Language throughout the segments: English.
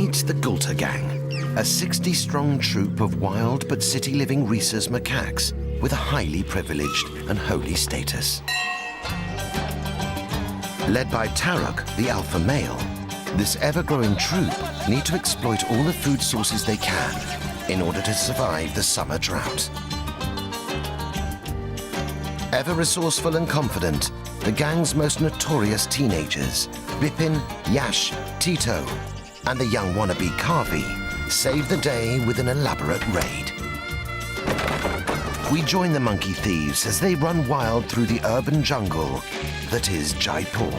Meet the Galta gang, a 60-strong troop of wild but city-living rhesus macaques with a highly privileged and holy status. Led by Tarek, the alpha male, this ever-growing troop need to exploit all the food sources they can in order to survive the summer drought. Ever resourceful and confident, the gang's most notorious teenagers, Bipin, Yash, Tito, and the young wannabe Kavi, save the day with an elaborate raid. We join the monkey thieves as they run wild through the urban jungle that is Jaipur.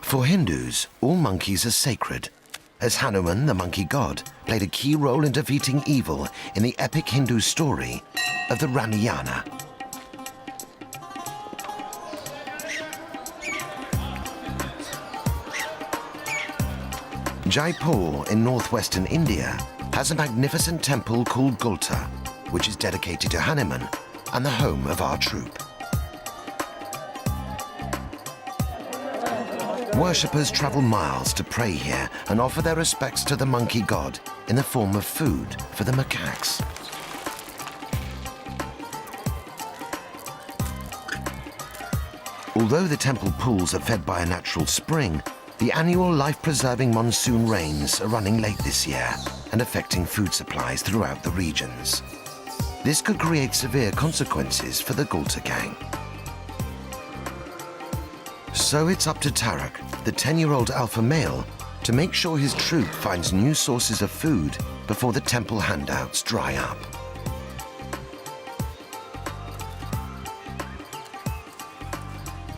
For Hindus, all monkeys are sacred, as Hanuman, the monkey god, played a key role in defeating evil in the epic Hindu story of the Ramayana. Jaipur in northwestern India has a magnificent temple called Galta, which is dedicated to Hanuman and the home of our troop. Worshippers travel miles to pray here and offer their respects to the monkey god in the form of food for the macaques. Although the temple pools are fed by a natural spring, the annual life-preserving monsoon rains are running late this year and affecting food supplies throughout the regions. This could create severe consequences for the Galta gang. So it's up to Tarek, the 10-year-old alpha male, to make sure his troop finds new sources of food before the temple handouts dry up.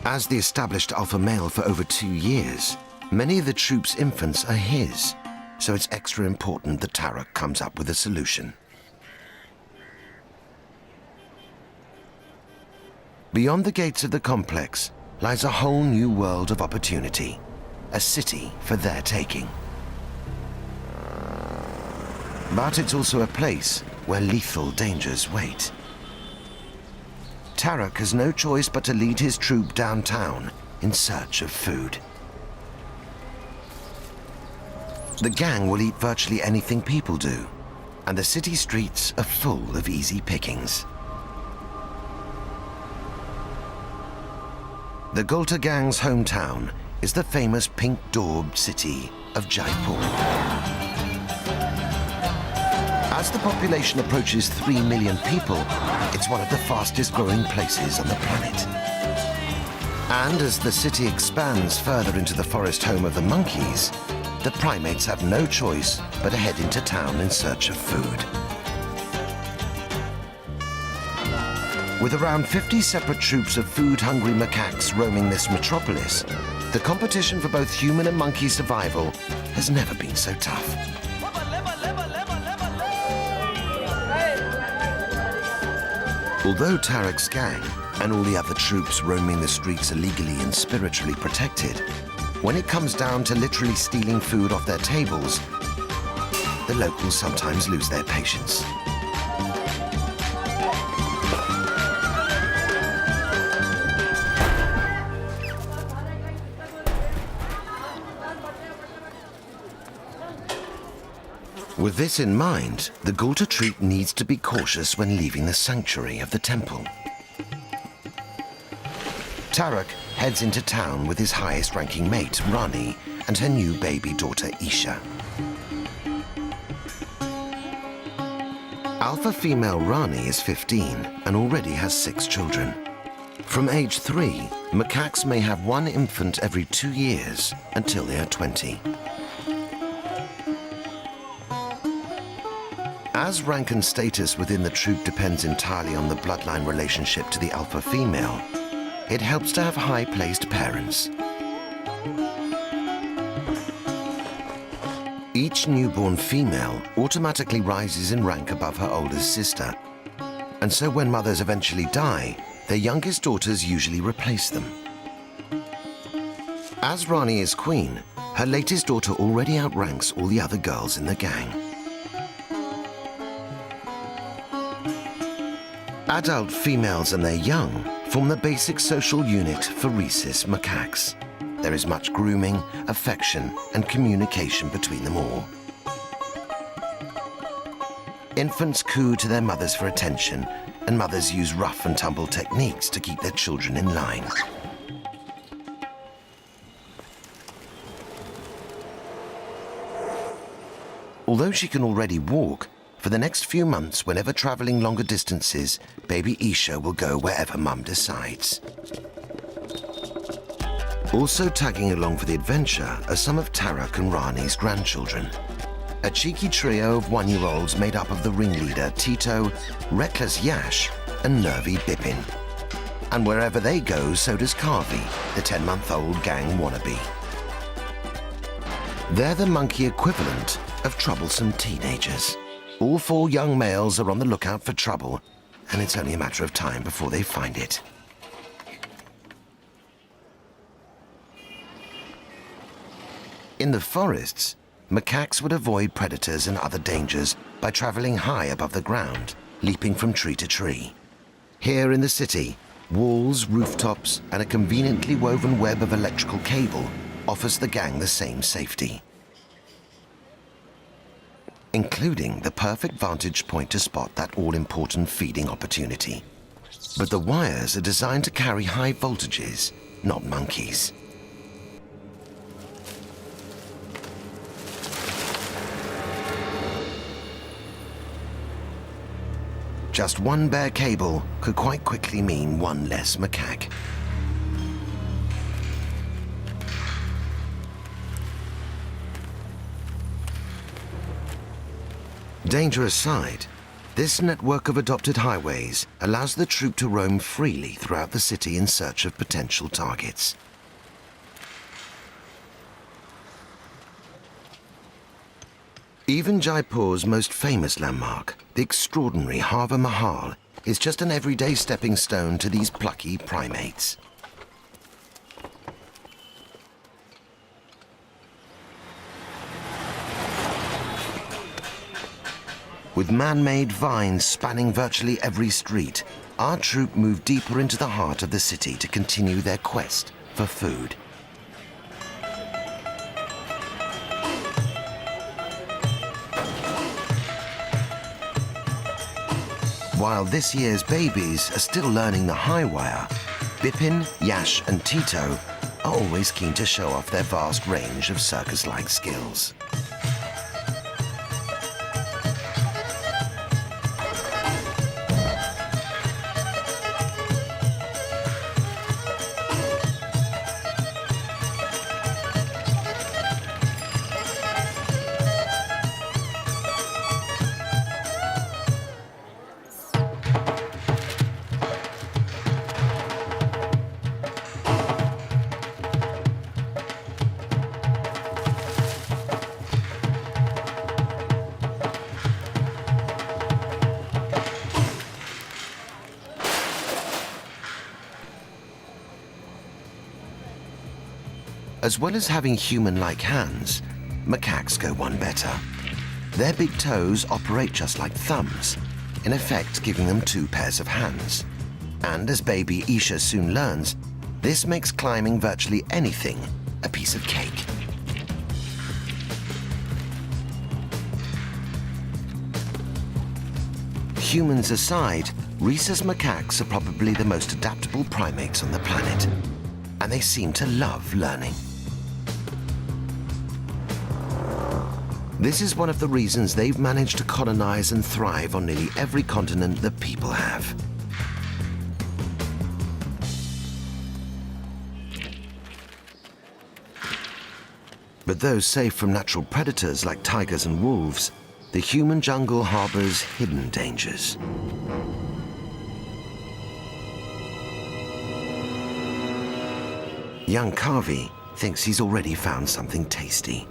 As the established alpha male for over 2 years, many of the troop's infants are his, so it's extra important that Tarek comes up with a solution. Beyond the gates of the complex lies a whole new world of opportunity, a city for their taking. But it's also a place where lethal dangers wait. Tarek has no choice but to lead his troop downtown in search of food. The gang will eat virtually anything people do, and the city streets are full of easy pickings. The Galta gang's hometown is the famous pink-daubed city of Jaipur. As the population approaches 3 million people, it's one of the fastest-growing places on the planet. And as the city expands further into the forest home of the monkeys, the primates have no choice but to head into town in search of food. With around 50 separate troops of food-hungry macaques roaming this metropolis, the competition for both human and monkey survival has never been so tough. Although Tarek's gang and all the other troops roaming the streets are legally and spiritually protected, when it comes down to literally stealing food off their tables, the locals sometimes lose their patience. With this in mind, the Galta troop needs to be cautious when leaving the sanctuary of the temple. Tarek heads into town with his highest-ranking mate, Rani, and her new baby daughter, Isha. Alpha female Rani is 15 and already has 6 children. From age 3, macaques may have 1 infant every 2 years until they are 20. As rank and status within the troop depends entirely on the bloodline relationship to the alpha female, it helps to have high-placed parents. Each newborn female automatically rises in rank above her oldest sister, and so when mothers eventually die, their youngest daughters usually replace them. As Rani is queen, her latest daughter already outranks all the other girls in the gang. Adult females and their young form the basic social unit for rhesus macaques. There is much grooming, affection, and communication between them all. Infants coo to their mothers for attention, and mothers use rough and tumble techniques to keep their children in line. Although she can already walk, for the next few months, whenever traveling longer distances, baby Isha will go wherever mum decides. Also tagging along for the adventure are some of Tarak and Rani's grandchildren. A cheeky trio of one-year-olds made up of the ringleader Tito, reckless Yash, and nervy Bipin. And wherever they go, so does Kavi, the 10-month-old gang wannabe. They're the monkey equivalent of troublesome teenagers. All 4 young males are on the lookout for trouble, and it's only a matter of time before they find it. In the forests, macaques would avoid predators and other dangers by traveling high above the ground, leaping from tree to tree. Here in the city, walls, rooftops, and a conveniently woven web of electrical cable offers the gang the same safety, including the perfect vantage point to spot that all-important feeding opportunity. But the wires are designed to carry high voltages, not monkeys. Just one bare cable could quite quickly mean one less macaque. Danger aside, this network of adopted highways allows the troop to roam freely throughout the city in search of potential targets. Even Jaipur's most famous landmark, the extraordinary Harbour Mahal, is just an everyday stepping stone to these plucky primates. With man-made vines spanning virtually every street, our troop moved deeper into the heart of the city to continue their quest for food. While this year's babies are still learning the high wire, Bipin, Yash, and Tito are always keen to show off their vast range of circus-like skills. As well as having human-like hands, macaques go one better. Their big toes operate just like thumbs, in effect giving them 2 pairs of hands. And as baby Isha soon learns, this makes climbing virtually anything a piece of cake. Humans aside, rhesus macaques are probably the most adaptable primates on the planet, and they seem to love learning. This is one of the reasons they've managed to colonize and thrive on nearly every continent that people have. But though safe from natural predators like tigers and wolves, the human jungle harbors hidden dangers. Young Kavi thinks he's already found something tasty,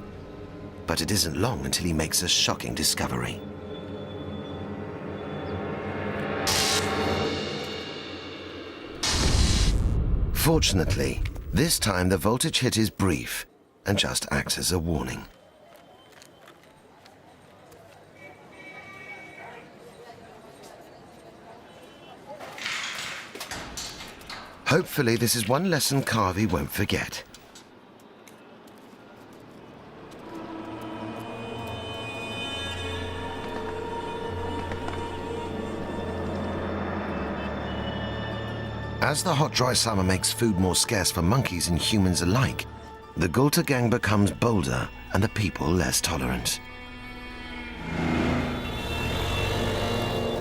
but it isn't long until he makes a shocking discovery. Fortunately, this time the voltage hit is brief and just acts as a warning. Hopefully, this is one lesson Kavi won't forget. As the hot, dry summer makes food more scarce for monkeys and humans alike, the Galta gang becomes bolder and the people less tolerant.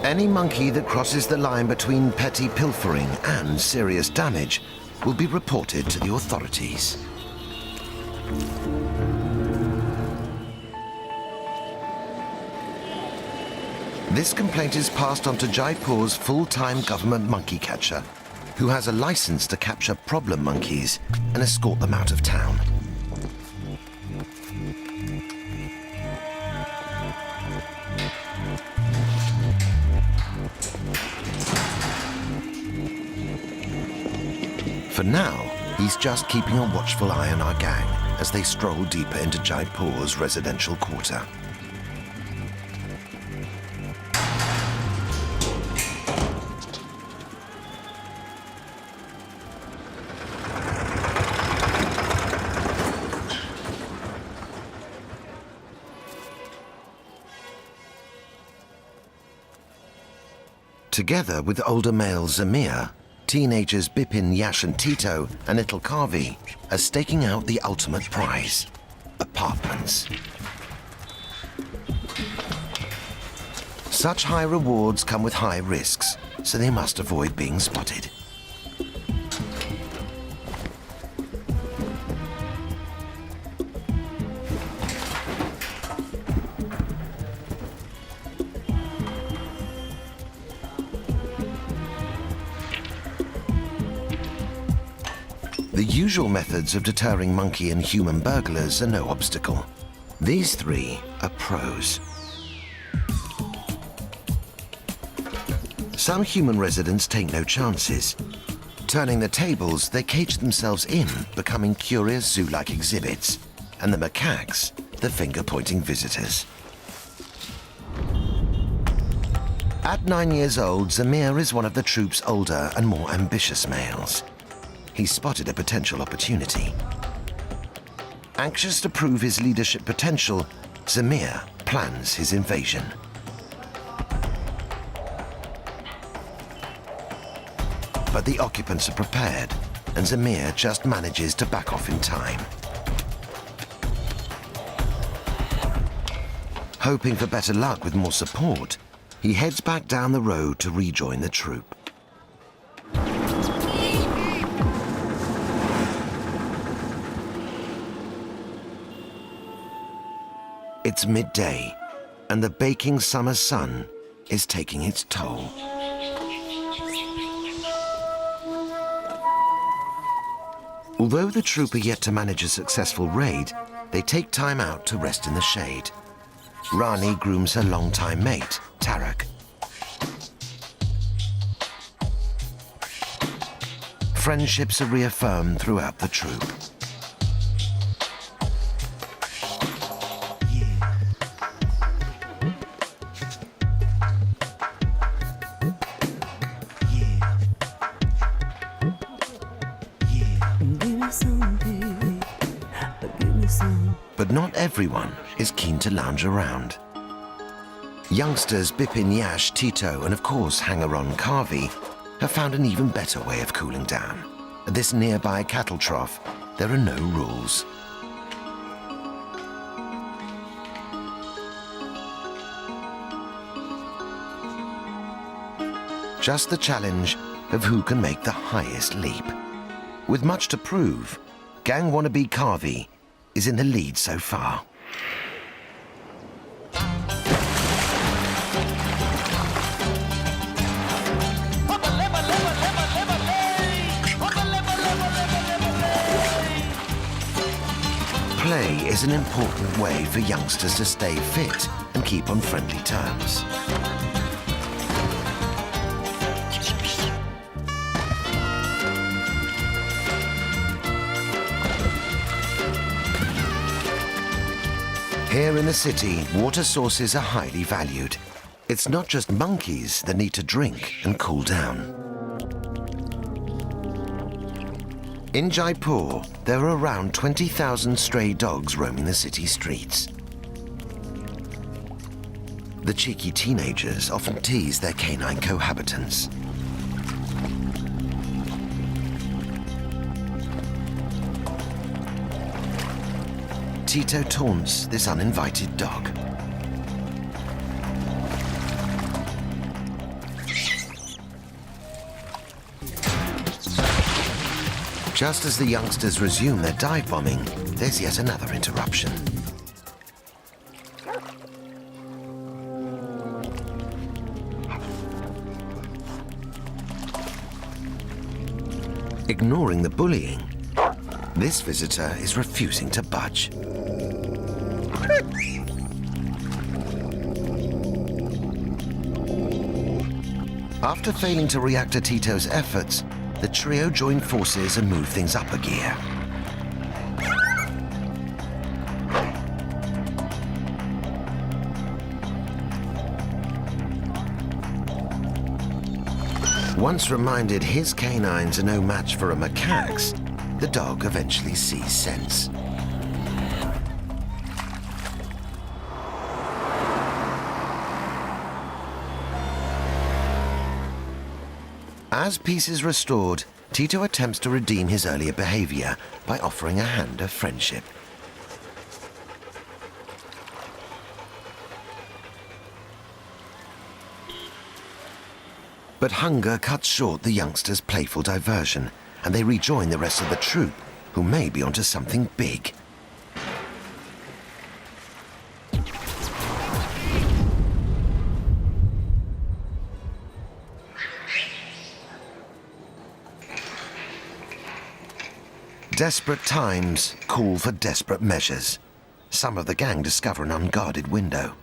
Any monkey that crosses the line between petty pilfering and serious damage will be reported to the authorities. This complaint is passed on to Jaipur's full-time government monkey catcher, who has a license to capture problem monkeys and escort them out of town. For now, he's just keeping a watchful eye on our gang as they stroll deeper into Jaipur's residential quarter. Together with older male Zamir, teenagers Bipin, Yash and Tito and little Kavi are staking out the ultimate prize: apartments. Such high rewards come with high risks, so they must avoid being spotted. The usual methods of deterring monkey and human burglars are no obstacle. These three are pros. Some human residents take no chances. Turning the tables, they cage themselves in, becoming curious zoo-like exhibits, and the macaques, the finger-pointing visitors. At 9 years old, Zamir is one of the troop's older and more ambitious males. He spotted a potential opportunity. Anxious to prove his leadership potential, Zamir plans his invasion. But the occupants are prepared, and Zamir just manages to back off in time. Hoping for better luck with more support, he heads back down the road to rejoin the troop. It's midday, and the baking summer sun is taking its toll. Although the troop are yet to manage a successful raid, they take time out to rest in the shade. Rani grooms her longtime mate, Tarak. Friendships are reaffirmed throughout the troop. But not everyone is keen to lounge around. Youngsters Bipin, Yash, Tito, and of course hanger-on Kavi have found an even better way of cooling down. At this nearby cattle trough, there are no rules. Just the challenge of who can make the highest leap. With much to prove, gang wannabe Kavi is in the lead so far. Play is an important way for youngsters to stay fit and keep on friendly terms. Here in the city, water sources are highly valued. It's not just monkeys that need to drink and cool down. In Jaipur, there are around 20,000 stray dogs roaming the city streets. The cheeky teenagers often tease their canine cohabitants. Tito taunts this uninvited dog. Just as the youngsters resume their dive bombing, there's yet another interruption. Ignoring the bullying, this visitor is refusing to budge. After failing to react to Tito's efforts, the trio join forces and move things up a gear. Once reminded his canines are no match for a macaque's, the dog eventually sees sense. As peace is restored, Tito attempts to redeem his earlier behavior by offering a hand of friendship. But hunger cuts short the youngsters' playful diversion, and they rejoin the rest of the troop, who may be onto something big. Desperate times call for desperate measures. Some of the gang discover an unguarded window.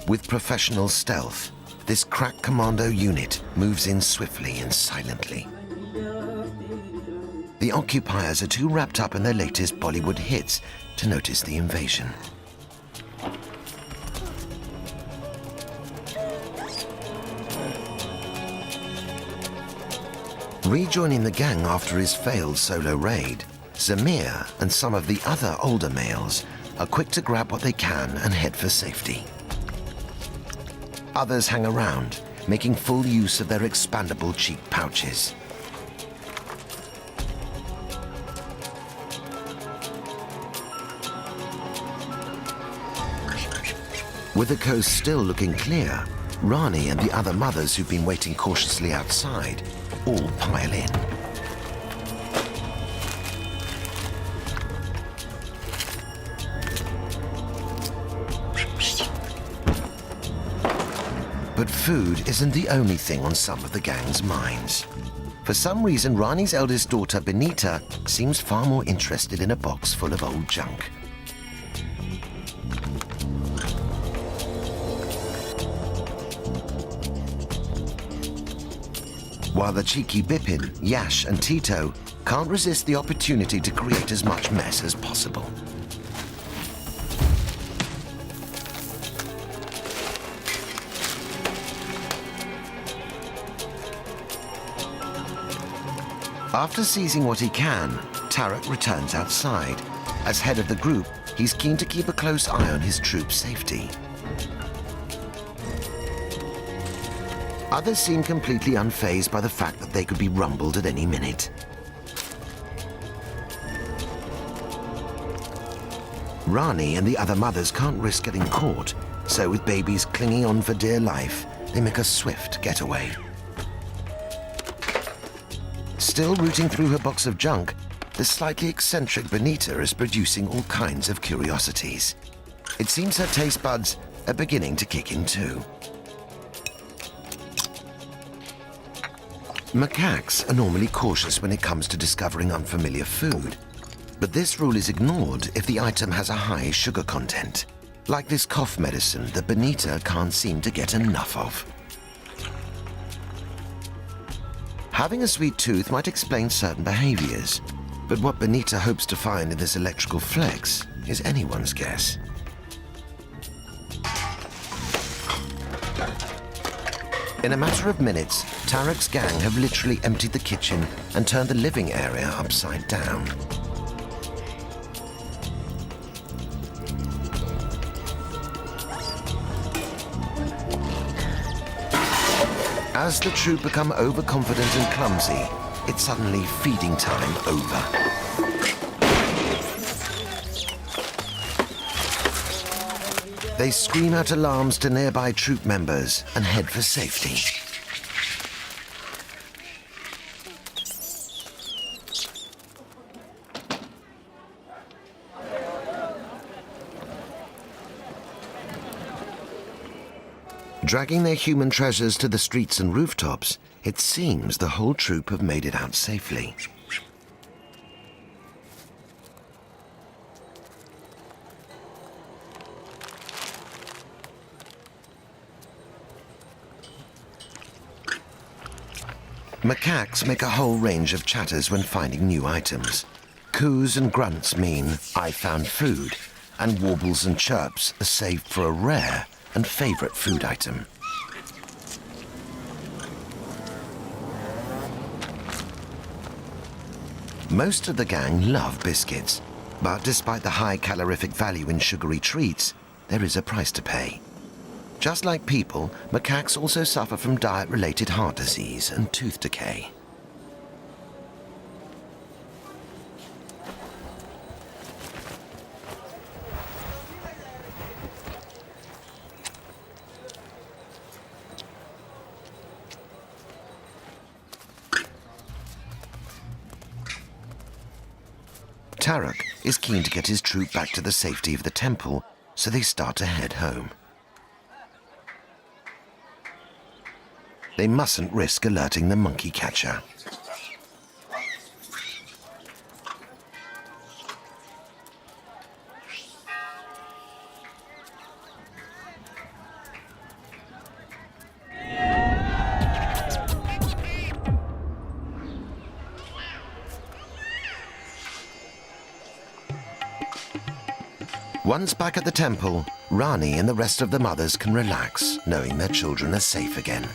With professional stealth, this crack commando unit moves in swiftly and silently. The occupiers are too wrapped up in their latest Bollywood hits to notice the invasion. Rejoining the gang after his failed solo raid, Zamir and some of the other older males are quick to grab what they can and head for safety. Others hang around, making full use of their expandable cheek pouches. With the coast still looking clear, Rani and the other mothers who've been waiting cautiously outside all pile in. But food isn't the only thing on some of the gang's minds. For some reason, Rani's eldest daughter, Benita, seems far more interested in a box full of old junk. While the cheeky Bipin, Yash and Tito can't resist the opportunity to create as much mess as possible. After seizing what he can, Tarak returns outside. As head of the group, he's keen to keep a close eye on his troop's safety. Others seem completely unfazed by the fact that they could be rumbled at any minute. Rani and the other mothers can't risk getting caught, so with babies clinging on for dear life, they make a swift getaway. Still rooting through her box of junk, the slightly eccentric Benita is producing all kinds of curiosities. It seems her taste buds are beginning to kick in too. Macaques are normally cautious when it comes to discovering unfamiliar food. But this rule is ignored if the item has a high sugar content, like this cough medicine that Benita can't seem to get enough of. Having a sweet tooth might explain certain behaviors, but what Benita hopes to find in this electrical flex is anyone's guess. In a matter of minutes, Tarek's gang have literally emptied the kitchen and turned the living area upside down. As the troop become overconfident and clumsy, it's suddenly feeding time over. They scream out alarms to nearby troop members and head for safety. Dragging their human treasures to the streets and rooftops, it seems the whole troop have made it out safely. Macaques make a whole range of chatters when finding new items. Coos and grunts mean, "I found food," and warbles and chirps are saved for a rare and favorite food item. Most of the gang love biscuits, but despite the high calorific value in sugary treats, there is a price to pay. Just like people, macaques also suffer from diet-related heart disease and tooth decay. Tarek is keen to get his troop back to the safety of the temple, so they start to head home. They mustn't risk alerting the monkey catcher. Once back at the temple, Rani and the rest of the mothers can relax, knowing their children are safe again.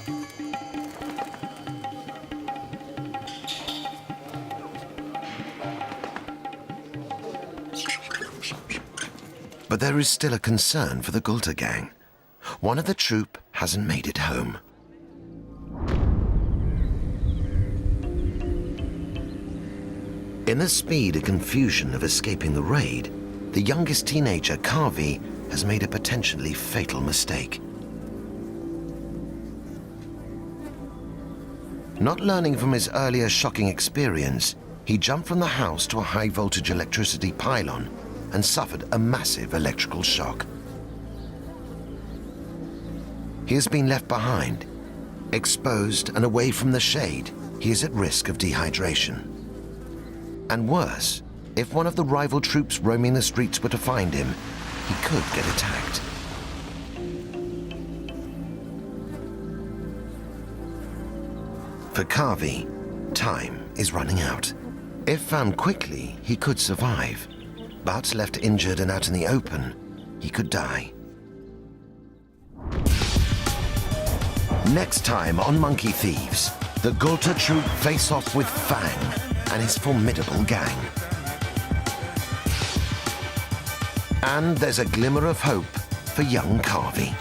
But there is still a concern for the Galta gang. One of the troop hasn't made it home. In the speed and confusion of escaping the raid, the youngest teenager, Kavi, has made a potentially fatal mistake. Not learning from his earlier shocking experience, he jumped from the house to a high-voltage electricity pylon and suffered a massive electrical shock. He has been left behind. Exposed and away from the shade, he is at risk of dehydration. And worse, if one of the rival troops roaming the streets were to find him, he could get attacked. For Kavi, time is running out. If found quickly, he could survive. But left injured and out in the open, he could die. Next time on Monkey Thieves, the Galta troop face off with Fang and his formidable gang. And there's a glimmer of hope for young Kavi.